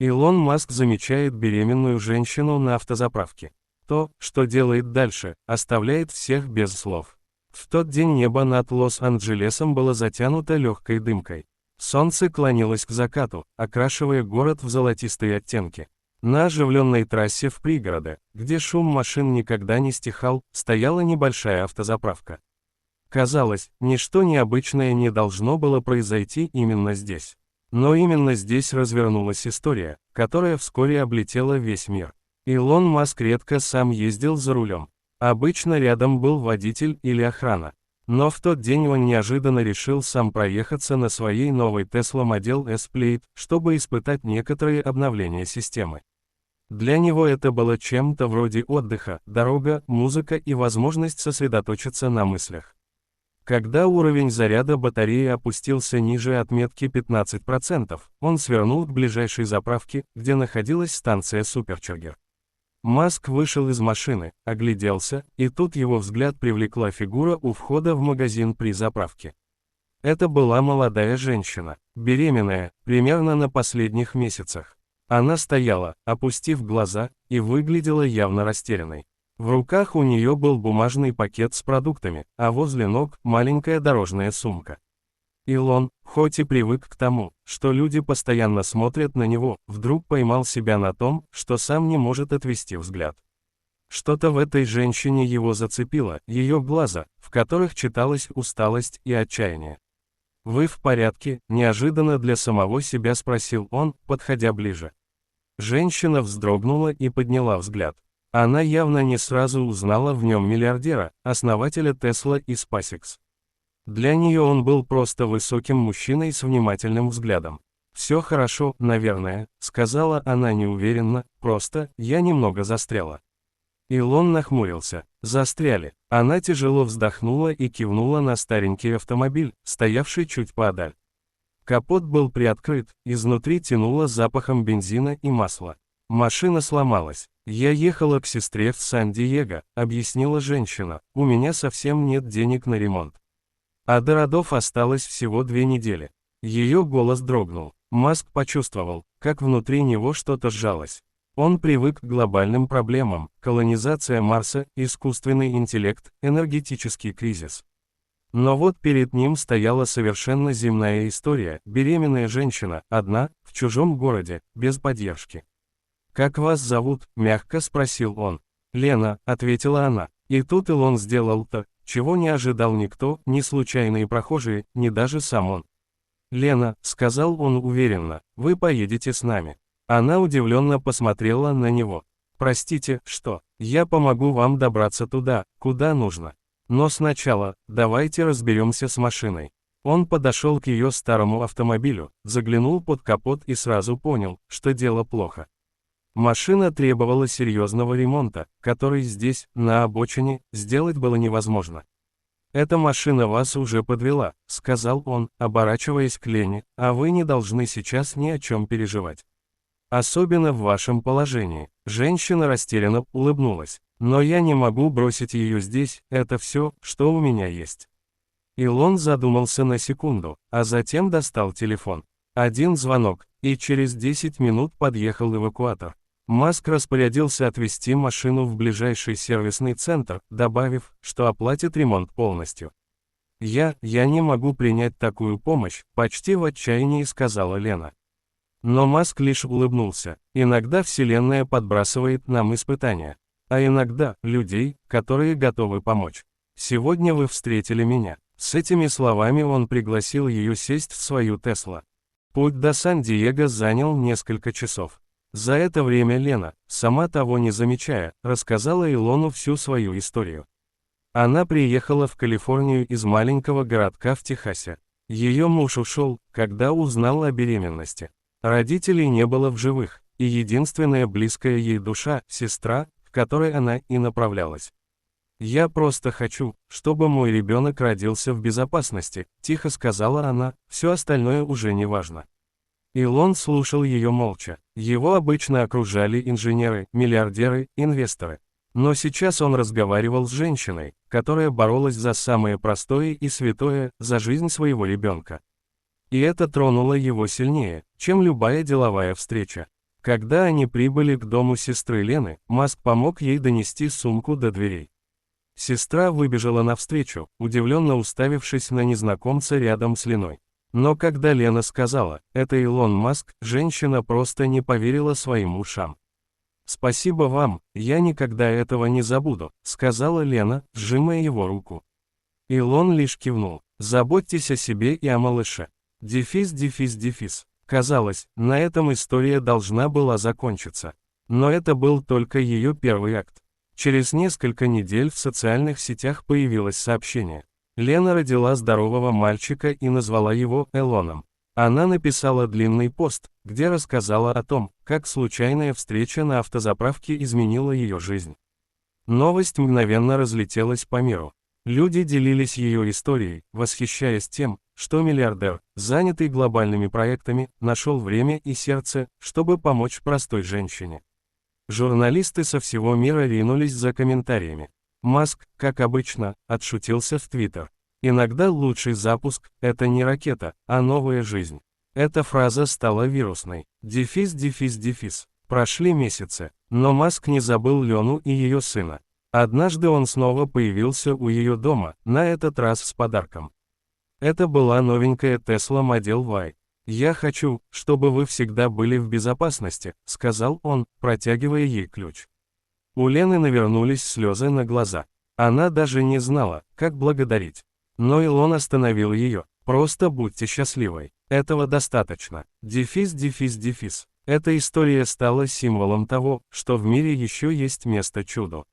Илон Маск замечает беременную женщину на автозаправке. То, что делает дальше, оставляет всех без слов. В тот день небо над Лос-Анджелесом было затянуто легкой дымкой. Солнце клонилось к закату, окрашивая город в золотистые оттенки. На оживленной трассе в пригороде, где шум машин никогда не стихал, стояла небольшая автозаправка. Казалось, ничто необычное не должно было произойти именно здесь. Но именно здесь развернулась история, которая вскоре облетела весь мир. Илон Маск редко сам ездил за рулем. Обычно рядом был водитель или охрана. Но в тот день он неожиданно решил сам проехаться на своей новой Tesla Model S Plaid, чтобы испытать некоторые обновления системы. Для него это было чем-то вроде отдыха, дорога, музыка и возможность сосредоточиться на мыслях. Когда уровень заряда батареи опустился ниже отметки 15%, он свернул к ближайшей заправке, где находилась станция Суперчаргер. Маск вышел из машины, огляделся, и тут его взгляд привлекла фигура у входа в магазин при заправке. Это была молодая женщина, беременная, примерно на последних месяцах. Она стояла, опустив глаза, и выглядела явно растерянной. В руках у нее был бумажный пакет с продуктами, а возле ног маленькая дорожная сумка. Илон, хоть и привык к тому, что люди постоянно смотрят на него, вдруг поймал себя на том, что сам не может отвести взгляд. Что-то в этой женщине его зацепило, ее глаза, в которых читалась усталость и отчаяние. «Вы в порядке?» – неожиданно для самого себя спросил он, подходя ближе. Женщина вздрогнула и подняла взгляд. Она явно не сразу узнала в нем миллиардера, основателя Tesla и SpaceX. Для нее он был просто высоким мужчиной с внимательным взглядом. «Все хорошо, наверное», — сказала она неуверенно, «просто, я немного застряла». Илон нахмурился. «Застряли». Она тяжело вздохнула и кивнула на старенький автомобиль, стоявший чуть поодаль. Капот был приоткрыт, изнутри тянуло запахом бензина и масла. Машина сломалась. «Я ехала к сестре в Сан-Диего», — объяснила женщина, «у меня совсем нет денег на ремонт. А до родов осталось всего 2 недели». Ее голос дрогнул. Маск почувствовал, как внутри него что-то сжалось. Он привык к глобальным проблемам: колонизация Марса, искусственный интеллект, энергетический кризис. Но вот перед ним стояла совершенно земная история: беременная женщина, одна, в чужом городе, без поддержки. «Как вас зовут?» – мягко спросил он. «Лена», – ответила она. И тут Илон сделал то, чего не ожидал никто, ни случайные прохожие, ни даже сам он. «Лена», – сказал он уверенно, – «вы поедете с нами». Она удивленно посмотрела на него. «Простите, что? Я помогу вам добраться туда, куда нужно. Но сначала, давайте разберемся с машиной». Он подошел к ее старому автомобилю, заглянул под капот и сразу понял, что дело плохо. Машина требовала серьезного ремонта, который здесь, на обочине, сделать было невозможно. «Эта машина вас уже подвела», — сказал он, оборачиваясь к Лене, «а вы не должны сейчас ни о чем переживать. Особенно в вашем положении». Женщина растерянно улыбнулась. «Но я не могу бросить ее здесь, это все, что у меня есть». Илон задумался на секунду, а затем достал телефон. Один звонок, и через 10 минут подъехал эвакуатор. Маск распорядился отвезти машину в ближайший сервисный центр, добавив, что оплатит ремонт полностью. Я не могу принять такую помощь», — почти в отчаянии сказала Лена. Но Маск лишь улыбнулся. «Иногда Вселенная подбрасывает нам испытания. А иногда — людей, которые готовы помочь. Сегодня вы встретили меня». С этими словами он пригласил ее сесть в свою Tesla. Путь до Сан-Диего занял несколько часов. За это время Лена, сама того не замечая, рассказала Илону всю свою историю. Она приехала в Калифорнию из маленького городка в Техасе. Ее муж ушел, когда узнал о беременности. Родителей не было в живых, и единственная близкая ей душа – сестра, к которой она и направлялась. «Я просто хочу, чтобы мой ребенок родился в безопасности», – тихо сказала она, – «все остальное уже не важно». Илон слушал ее молча. Его обычно окружали инженеры, миллиардеры, инвесторы. Но сейчас он разговаривал с женщиной, которая боролась за самое простое и святое, за жизнь своего ребенка. И это тронуло его сильнее, чем любая деловая встреча. Когда они прибыли к дому сестры Лены, Маск помог ей донести сумку до дверей. Сестра выбежала навстречу, удивленно уставившись на незнакомца рядом с Леной. Но когда Лена сказала, это Илон Маск, женщина просто не поверила своим ушам. «Спасибо вам, я никогда этого не забуду», — сказала Лена, сжимая его руку. Илон лишь кивнул. «Заботьтесь о себе и о малыше». Дефис. Казалось, на этом история должна была закончиться. Но это был только ее первый акт. Через несколько недель в социальных сетях появилось сообщение. Лена родила здорового мальчика и назвала его Элоном. Она написала длинный пост, где рассказала о том, как случайная встреча на автозаправке изменила ее жизнь. Новость мгновенно разлетелась по миру. Люди делились ее историей, восхищаясь тем, что миллиардер, занятый глобальными проектами, нашел время и сердце, чтобы помочь простой женщине. Журналисты со всего мира ринулись за комментариями. Маск, как обычно, отшутился в Твиттер. Иногда лучший запуск – это не ракета, а новая жизнь. Эта фраза стала вирусной. Дефис. Прошли месяцы, но Маск не забыл Лену и ее сына. Однажды он снова появился у ее дома, на этот раз с подарком. Это была новенькая Tesla Model Y. «Я хочу, чтобы вы всегда были в безопасности», — сказал он, протягивая ей ключ. У Лены навернулись слезы на глаза. Она даже не знала, как благодарить. Но Илон остановил ее. «Просто будьте счастливой. Этого достаточно». Дефис. Эта история стала символом того, что в мире еще есть место чуду.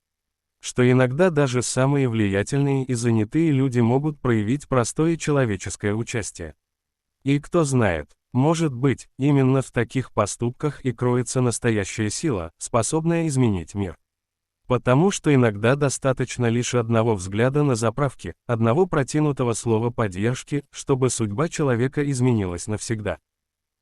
Что иногда даже самые влиятельные и занятые люди могут проявить простое человеческое участие. И кто знает, может быть, именно в таких поступках и кроется настоящая сила, способная изменить мир. Потому что иногда достаточно лишь одного взгляда на заправке, одного протянутого слова поддержки, чтобы судьба человека изменилась навсегда.